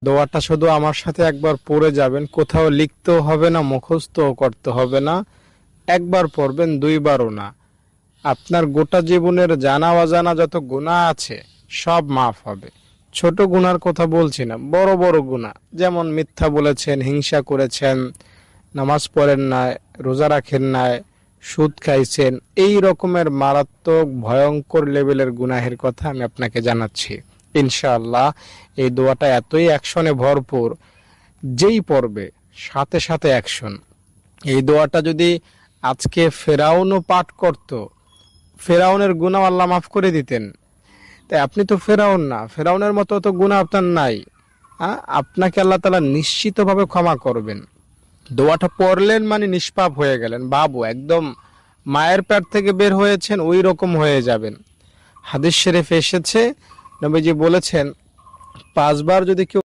দোয়াটা শুধু আমার সাথে একবার পড়ে যাবেন, কোথাও লিখতেও হবে না, মুখস্থও করতে হবে না। একবার পড়বেন, দুইবারও না। আপনার গোটা জীবনের জানা অজানা যত গুনাহ আছে সব মাফ হবে। ছোট গুনার কথা বলছি না, বড় বড় গুনাহ, যেমন মিথ্যা বলেছেন, হিংসা করেছেন, নামাজ পড়েন নাই, রোজা রাখেন নাই, সুদ খাইছেন, এই রকমের মারাত্মক ভয়ঙ্কর লেভেলের গুনাহের কথা আমি আপনাকে জানাচ্ছি। ইনশাআল্লাহ এই দোয়াটা এতই অ্যাকশনে ভরপুর, যেই পড়বে সাথে সাথে অ্যাকশন। এই দোয়াটা যদি আজকে ফেরাউনও পাঠ করত, ফেরাউনের গুনাহ আল্লাহ মাফ করে দিতেন। তাই আপনি তো ফেরাউন না, ফেরাউনের মতো তো গুনাহ আপনার নাই। আপনাকে আল্লাহ তাআলা নিশ্চিতভাবে ক্ষমা করবেন। দোয়াটা পড়লেন মানে নিষ্পাপ হয়ে গেলেন, বাবু একদম মায়ের পেট থেকে বের হয়েছেন ওই রকম হয়ে যাবেন। হাদিস শরীফে এসেছে, নবীজি বলেছেন 5 বার যদি কেউ